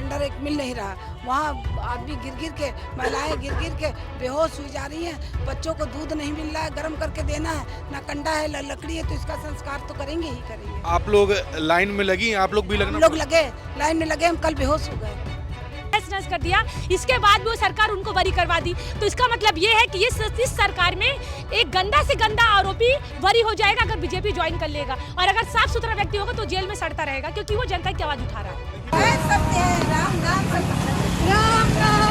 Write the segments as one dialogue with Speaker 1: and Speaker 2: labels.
Speaker 1: Cylinder एक मिल नहीं रहा। वहाँ आदमी गिर गिर के, महिलाएं गिर गिर के बेहोश हुई जा रही हैं। बच्चों को दूध नहीं मिल रहा है, गर्म करके देना है, ना कंडा है ना लकड़ी है, तो इसका संस्कार तो करेंगे ही करेंगे।
Speaker 2: आप लोग लाइन में लगी, आप लोग भी
Speaker 1: हम
Speaker 2: लगना
Speaker 1: लोग लगे, लाइन में लगे, हम कल बेहोश हो गए।
Speaker 3: नस कर दिया, इसके बाद भी वो सरकार उनको बरी करवा दी। तो इसका मतलब ये है कि इस सरकार में एक गंदा से गंदा आरोपी बरी हो जाएगा अगर बीजेपी ज्वाइन कर लेगा, और अगर साफ सुथरा व्यक्ति होगा तो जेल में सड़ता रहेगा, क्योंकि वो जनता की आवाज उठा रहा है।
Speaker 1: सत्य है, राम राम राम राम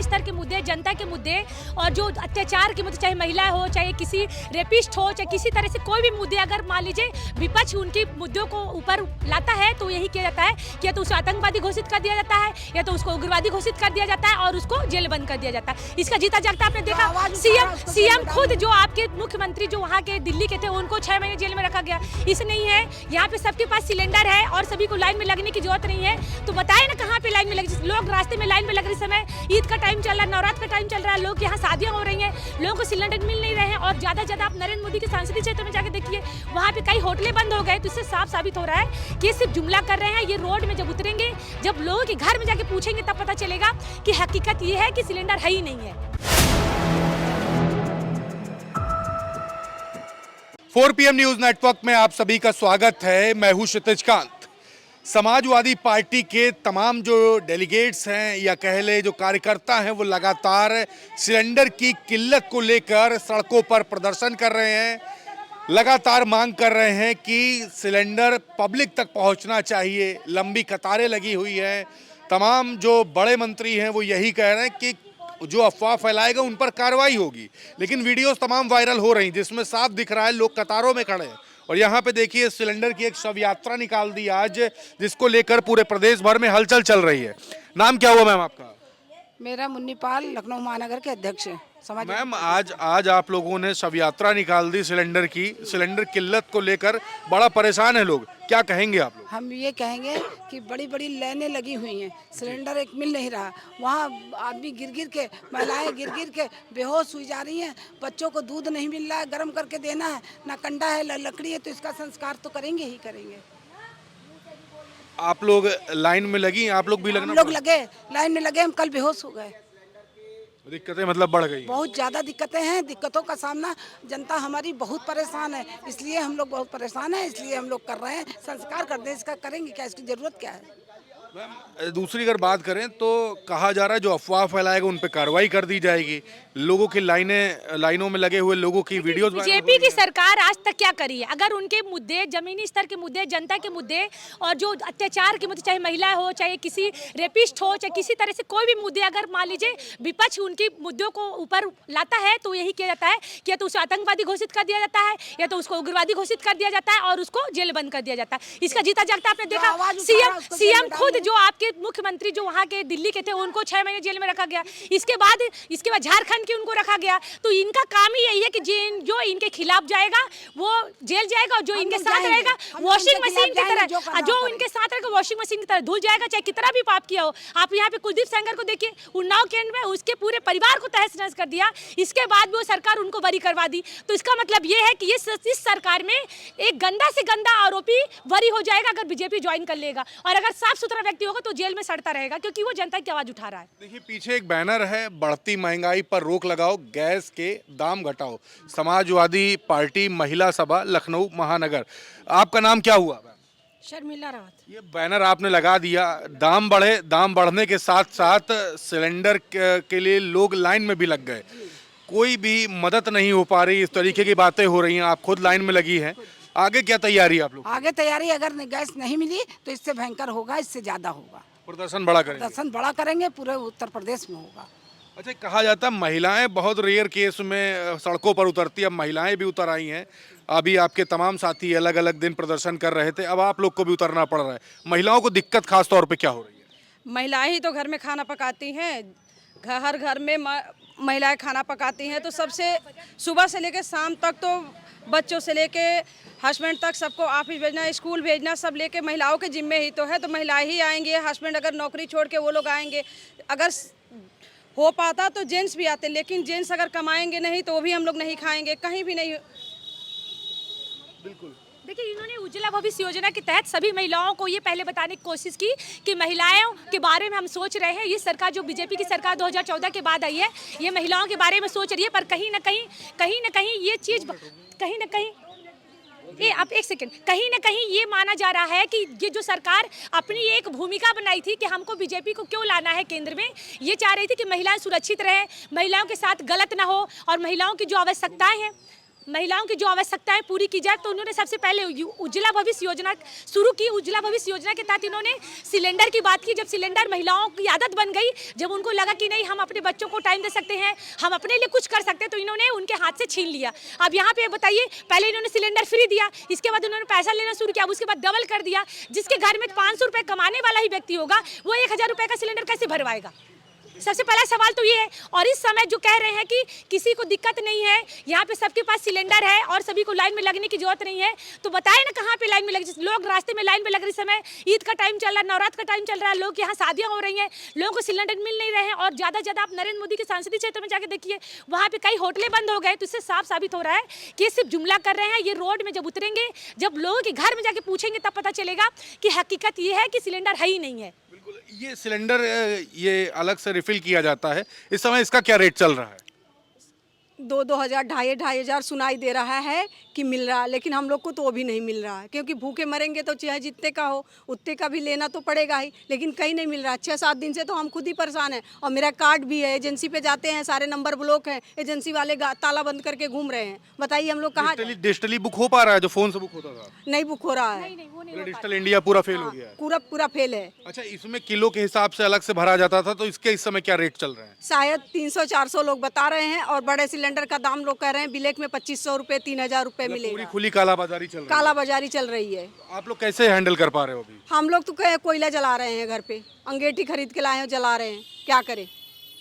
Speaker 3: स्तर के मुद्दे, जनता के मुद्दे और जो अत्याचार के मुद्दे, चाहे महिला हो, चाहे किसी रेपिस्ट हो, चाहे किसी तरह से कोई भी मुद्दे अगर मान लीजिए विपक्ष उनके मुद्दों को ऊपर लाता है तो यही किया जाता है कि या तो उसे आतंकवादी घोषित कर दिया जाता है या तो उसको उग्रवादी घोषित कर दिया जाता है और उसको जेल बंद कर दिया जाता है। इसका जीता जागता आपने देखा, सीएम खुद जो आपके मुख्यमंत्री जो वहाँ के दिल्ली के थे उनको 6 महीने जेल में रखा गया। इस नहीं है, यहाँ पे सबके पास सिलेंडर है और सभी को लाइन में लगने की जरूरत नहीं है। तो बताए ना कहाँ पे लाइन में लगे, लोग रास्ते में लाइन में लग रहे समय ईद का टाइम चल रहा है, नवरात्र का टाइम चल रहा है, लोग यहाँ शादियां हो रही हैं, लोगों को सिलेंडर मिल नहीं रहे हैं। और ज्यादा ज्यादा आप नरेंद्र मोदी के संसदीय क्षेत्र में जाके देखिए, वहाँ पे कई होटलें बंद हो गए। तो इससे साफ साबित हो रहा है कि सिर्फ जुमला कर रहे हैं। ये रोड में जब उतरेंगे, जब लोगों के घर में जाके पूछेंगे तब पता चलेगा कि हकीकत ये है कि सिलेंडर है ही नहीं है।
Speaker 2: 4 PM न्यूज नेटवर्क में आप सभी का स्वागत है। मैं हूं क्षितिज कांत। समाजवादी पार्टी के तमाम जो डेलीगेट्स हैं या कह ले जो कार्यकर्ता हैं वो लगातार सिलेंडर की किल्लत को लेकर सड़कों पर प्रदर्शन कर रहे हैं, लगातार मांग कर रहे हैं कि सिलेंडर पब्लिक तक पहुंचना चाहिए। लंबी कतारें लगी हुई हैं। तमाम जो बड़े मंत्री हैं वो यही कह रहे हैं कि जो अफवाह फैलाएगा उन पर कार्रवाई होगी, लेकिन वीडियोस तमाम वायरल हो रही जिसमें साफ दिख रहा है लोग कतारों में खड़े हैं। और यहाँ पे देखिए सिलेंडर की एक शव यात्रा निकाल दी आज, जिसको लेकर पूरे प्रदेश भर में हलचल चल रही है। नाम क्या हुआ मैम आपका?
Speaker 1: मेरा मुन्नी पाल, लखनऊ महानगर के अध्यक्ष हैं।
Speaker 2: मैम आज आप लोगों ने शव यात्रा निकाल दी सिलेंडर की, सिलेंडर किल्लत को लेकर बड़ा परेशान है लोग, क्या कहेंगे आप लोग?
Speaker 1: हम ये कहेंगे कि बड़ी बड़ी लाइनें लगी हुई हैं, सिलेंडर एक मिल नहीं रहा। वहाँ आदमी गिर गिर के, महिलाएं गिर गिर के बेहोश हुई जा रही हैं। बच्चों को दूध नहीं मिल रहा है, गर्म करके देना है, ना कंडा है ना लकड़ी है, तो इसका संस्कार तो करेंगे ही करेंगे।
Speaker 2: आप लोग लाइन में लगी, आप लोग भी लगना?
Speaker 1: हम लोग लगे, लाइन में लगे, हम कल बेहोश हो गए।
Speaker 2: दिक्कतें मतलब बढ़ गई?
Speaker 1: बहुत ज़्यादा दिक्कतें हैं, दिक्कतों का सामना जनता हमारी बहुत परेशान है, इसलिए हम लोग बहुत परेशान हैं, इसलिए हम लोग कर रहे हैं। संस्कार कर दें, इसका करेंगे क्या, इसकी ज़रूरत क्या है?
Speaker 2: दूसरी अगर बात करें तो कहा जा रहा है जो अफवाह फैलाएगा उन पर कार्रवाई कर दी जाएगी। लोगों की लाइनों में लगे हुए लोगों की वीडियोस
Speaker 3: बीजेपी की सरकार आज तक क्या करी है? अगर उनके मुद्दे, जमीनी स्तर के मुद्दे, जनता के मुद्दे और जो अत्याचार के मुद्दे, चाहे महिला हो, चाहे किसी रेपिस्ट हो, चाहे किसी तरह से कोई भी मुद्दे अगर मान लीजिए विपक्ष उनके मुद्दों को ऊपर लाता है तो यही किया जाता है कि या तो उसे आतंकवादी घोषित कर दिया जाता है या तो उसको उग्रवादी घोषित कर दिया जाता है और उसको जेल बंद कर दिया जाता है। इसका जीता जागता आपने देखा, सीएम खुद जो आपके मुख्यमंत्री जो वहाँ के दिल्ली के थे उनको 6 महीने जेल में रखा गया। इसके बाद झारखंड के उनको रखा गया। तो इनका काम ही यही है कि जो इनके खिलाफ जाएगा वो जेल जाएगा और जो इनके साथ रहेगा वॉशिंग मशीन की तरह, जो इनके साथ रहेगा वॉशिंग मशीन की तरह धुल जाएगा, चाहे कितना भी पाप किया हो। आप यहाँ पे कुलदीप सेंगर को देखिए, उन्नाव केंद्र में उसके पूरे परिवार को तहस नहस कर दिया। इसके बाद भी वो सरकार उनको बरी करवा दी। तो इसका मतलब ये है कि इस सरकार में एक गंदा से गंदा आरोपी बरी हो जाएगा अगर बीजेपी ज्वाइन कर लेगा, और अगर साफ सुथरा व्यक्ति होगा तो जेल में सड़ता रहेगा, क्योंकि वो जनता की आवाज उठा रहा है।
Speaker 2: देखिए पीछे एक बैनर है, बढ़ती महंगाई पर रोक लगाओ, गैस के दाम घटाओ, समाजवादी पार्टी महिला सभा लखनऊ महानगर। आपका नाम क्या हुआ?
Speaker 1: शर्मिला रावत।
Speaker 2: ये बैनर आपने लगा दिया, दाम बढ़े, दाम बढ़ने के साथ साथ सिलेंडर के लिए लोग लाइन में भी लग गए, कोई भी मदद नहीं हो पा रही, इस तरीके की बातें हो रही हैं, आप खुद लाइन में लगी हैं, आगे क्या तैयारी है आप लोग?
Speaker 1: आगे तैयारी, अगर गैस नहीं मिली तो इससे भयंकर होगा, इससे ज्यादा होगा।
Speaker 2: प्रदर्शन बड़ा करेंगे?
Speaker 1: प्रदर्शन बड़ा करेंगे, पूरे उत्तर प्रदेश में होगा।
Speaker 2: अच्छा, कहा जाता है महिलाएं बहुत रेयर केस में सड़कों पर उतरती है, अब महिलाएं भी उतर आई हैं। अभी आपके तमाम साथी अलग अलग दिन प्रदर्शन कर रहे थे, अब आप लोग को भी उतरना पड़ रहा है। महिलाओं को दिक्कत खास तौर पे क्या हो रही है?
Speaker 4: महिलाएं ही तो घर में खाना पकाती हैं, हर घर में महिलाएं खाना पकाती हैं, तो सबसे सुबह से लेकर शाम तक तो बच्चों से लेके हस्बैंड तक सबको ऑफिस भेजना, स्कूल भेजना, सब लेके महिलाओं के जिम्मे ही तो है। तो महिलाएं ही आएंगे, हस्बैंड अगर नौकरी छोड़ के वो लोग आएंगे। अगर हो पाता तो जेंट्स भी आते, लेकिन जेंट्स अगर कमाएंगे नहीं तो वो भी हम लोग नहीं खाएंगे, कहीं भी नहीं।
Speaker 3: देखिए, इन्होंने उज्ज्वला भविष्य योजना के तहत सभी महिलाओं को ये पहले बताने की कोशिश की कि महिलाओं के बारे में हम सोच रहे हैं। ये सरकार जो बीजेपी की सरकार 2014 के बाद आई है, ये महिलाओं के बारे में सोच रही है, पर कहीं ना कहीं ये चीज़ कहीं ना कहीं ये आप एक सेकंड, कहीं ना कहीं ये माना जा रहा है कि ये जो सरकार अपनी एक भूमिका बनाई थी कि हमको बीजेपी को क्यों लाना है केंद्र में, ये चाह रही थी कि महिलाएं सुरक्षित रहें, महिलाओं के साथ गलत ना हो और महिलाओं की जो आवश्यकताएं पूरी की जाए। तो उन्होंने सबसे पहले उज्ज्वला भविष्य योजना शुरू की। उज्ज्वला भविष्य योजना के तहत इन्होंने सिलेंडर की बात की। जब सिलेंडर महिलाओं की आदत बन गई, जब उनको लगा कि नहीं हम अपने बच्चों को टाइम दे सकते हैं, हम अपने लिए कुछ कर सकते हैं, तो इन्होंने उनके हाथ से छीन लिया। अब यहाँ पे बताइए, पहले इन्होंने सिलेंडर फ्री दिया, इसके बाद उन्होंने पैसा लेना शुरू किया, उसके बाद डबल कर दिया। जिसके घर में 500 रुपये कमाने वाला ही व्यक्ति होगा, वो 1000 रुपये का सिलेंडर कैसे भरवाएगा? सबसे पहला सवाल तो ये है। और इस समय जो कह रहे हैं कि किसी को दिक्कत नहीं है, यहाँ पे सबके पास सिलेंडर है और सभी को लाइन में लगने की जरूरत नहीं है, तो बताए ना कहाँ पे लाइन में लगे? लोग रास्ते में लाइन में लग रहे समय, ईद का टाइम चल रहा है, नवरात्र का टाइम चल रहा है, लोग यहाँ शादियाँ हो रही हैं, लोगों को सिलेंडर मिल नहीं रहे हैं। और ज़्यादा से ज़्यादा आप नरेंद्र मोदी के संसदीय क्षेत्र में जाके देखिए, वहाँ पे कई होटलें बंद हो गए। तो इससे साफ साबित हो रहा है कि ये सिर्फ जुमला कर रहे हैं। ये रोड में जब उतरेंगे, जब लोगों के घर में जाके पूछेंगे, तब पता चलेगा कि हकीकत ये है कि सिलेंडर है ही नहीं है।
Speaker 2: बिल्कुल, ये सिलेंडर ये अलग से रिफिल किया जाता है, इस समय इसका क्या रेट चल रहा है?
Speaker 4: 2-2 हज़ार, 2,500 सुनाई दे रहा है कि मिल रहा है, लेकिन हम लोग को तो वो भी नहीं मिल रहा है, क्योंकि भूखे मरेंगे तो चाहे जितने का हो उतने का भी लेना तो पड़ेगा ही, लेकिन कहीं नहीं मिल रहा। 6-7 दिन से तो हम खुद ही परेशान हैं। और मेरा कार्ड भी है, एजेंसी पे जाते हैं, सारे नंबर ब्लॉक हैं, एजेंसी वाले ताला बंद करके घूम रहे हैं। बताइए हम लोग कहाँ?
Speaker 2: डिजिटली बुक हो पा रहा है जो फोन से बुक होता था?
Speaker 4: नहीं बुक हो रहा है,
Speaker 2: डिजिटल इंडिया पूरा फेल हो गया है।
Speaker 4: पूरा फेल है।
Speaker 2: अच्छा, इसमें किलो के हिसाब से अलग से भरा जाता था, तो इसके इस समय क्या रेट चल रहे हैं?
Speaker 4: शायद 300-400 लोग बता रहे हैं, और बड़े सिलेंडर का दाम लोग कह रहे हैं ब्लैक में 2500 रुपये, 3000 रुपये
Speaker 2: पूरी
Speaker 4: मिलेगा।
Speaker 2: खुली कालाबाजारी चल रही है।
Speaker 4: कालाबाजारी चल रही है।
Speaker 2: आप लोग कैसे हैंडल कर पा रहे हो अभी?
Speaker 4: हम लोग तो कोयला जला रहे हैं घर पे, अंगीठी खरीद के लाए हैं, जला रहे हैं, क्या करें?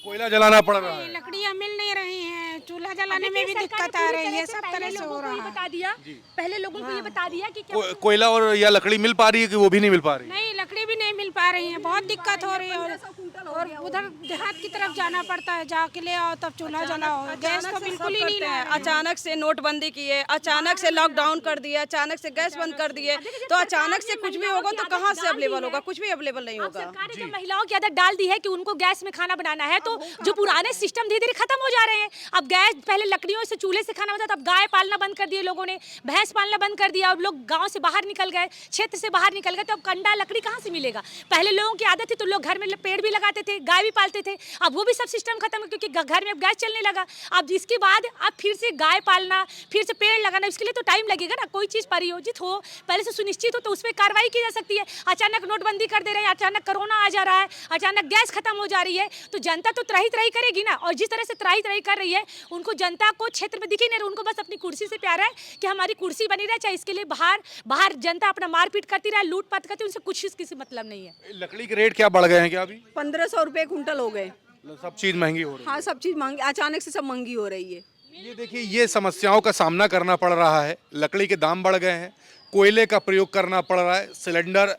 Speaker 2: कोयला जलाना पड़ रहा है।
Speaker 5: लकड़ियाँ मिल नहीं रही हैं, चूल्हा जलाने में भी दिक्कत आ रही है, सब तरह से हो रहा है।
Speaker 3: बता दिया पहले लोगों को ये बता दिया कि
Speaker 2: कोयला और या लकड़ी मिल पा रही है कि वो भी नहीं मिल पा रही?
Speaker 5: नहीं, लकड़ी भी नहीं मिल पा रही है, बहुत दिक्कत हो रही है। और उधर देहात की तरफ जाना पड़ता है, जाके ले आओ तब चूल्हा जलाओ। गैस तो बिल्कुल ही नहीं है।
Speaker 4: अचानक से नोटबंदी किए, अचानक से लॉकडाउन कर दिए, अचानक से गैस बंद कर दिए, तो अचानक से कुछ भी होगा तो कहाँ से अवेलेबल होगा? कुछ भी अवेलेबल नहीं होगा।
Speaker 3: सरकार ने जब महिलाओं की आदत डाल दी है कि उनको गैस में खाना बनाना है, तो जो पुराने सिस्टम धीरे धीरे खत्म हो जा रहे हैं। अब गैस पहले लकड़ियों से चूल्हे से खाना होता था, अब गाय पालना बंद कर दिए लोगों ने, भैंस पालना बंद कर दिया। अब लोग गांव से बाहर निकल गए, क्षेत्र से बाहर निकल गए, तो अब कंडा लकड़ी कहाँ से मिलेगा? पहले लोगों की आदत थी तो लोग घर में पेड़ भी लगाते थे, गाय भी पालते थे। अब वो भी सब सिस्टम खत्म है, क्योंकि घर में अब गैस चलने लगा। अब इसके बाद अब फिर से गाय पालना, फिर से पेड़ लगाना, इसके लिए तो टाइम लगेगा ना। कोई चीज़ परियोजित हो, पहले से सुनिश्चित हो, तो उस पर कार्रवाई की जा सकती है। अचानक नोटबंदी कर दे रहे हैं, अचानक कोरोना आ जा रहा है, अचानक गैस खत्म हो जा रही है, तो जनता तो त्राही त्राही करेगी ना। और जिस तरह से त्राही त्राही कर रही है, उनको जनता को क्षेत्र में दिख ही नहीं रहा। उनको बस अपनी कुर्सी से प्यार है कि हमारी कुर्सी बनी रहे, चाहे इसके लिए बाहर जनता अपना मारपीट करती रहे, लूटपाट करती, उनसे कुछ किसी मतलब नहीं है।
Speaker 2: लकड़ी के रेट क्या बढ़ गए हैं क्या अभी?
Speaker 4: 1500 रुपये कुंटल हो गए।
Speaker 2: सब चीज महंगी हो रही है।
Speaker 4: हाँ, सब चीज़ महंगी, अचानक से सब महंगी हो रही है।
Speaker 2: ये देखिए, ये समस्याओं का सामना करना पड़ रहा है। लकड़ी के दाम बढ़ गए हैं, कोयले का प्रयोग करना पड़ रहा है, सिलेंडर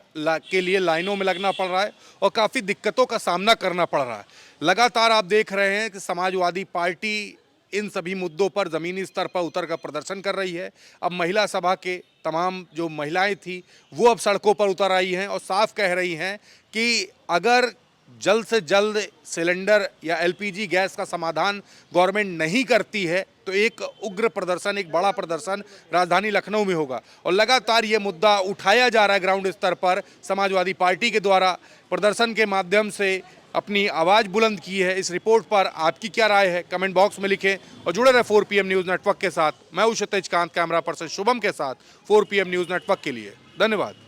Speaker 2: के लिए लाइनों में लगना पड़ रहा है और काफ़ी दिक्कतों का सामना करना पड़ रहा है। लगातार आप देख रहे हैं कि समाजवादी पार्टी इन सभी मुद्दों पर ज़मीनी स्तर पर उतर कर प्रदर्शन कर रही है। अब महिला सभा के तमाम जो महिलाएं थी वो अब सड़कों पर उतर आई हैं और साफ कह रही हैं कि अगर जल्द से जल्द सिलेंडर या एलपीजी गैस का समाधान गवर्नमेंट नहीं करती है तो एक उग्र प्रदर्शन, एक बड़ा प्रदर्शन राजधानी लखनऊ में होगा। और लगातार ये मुद्दा उठाया जा रहा है ग्राउंड स्तर पर। समाजवादी पार्टी के द्वारा प्रदर्शन के माध्यम से अपनी आवाज़ बुलंद की है। इस रिपोर्ट पर आपकी क्या राय है, कमेंट बॉक्स में लिखें और जुड़े रहे 4 PM न्यूज़ नेटवर्क के साथ। मैं हूं क्षितिज कांत, कैमरा पर्सन शुभम के साथ 4 PM न्यूज़ नेटवर्क के लिए। धन्यवाद।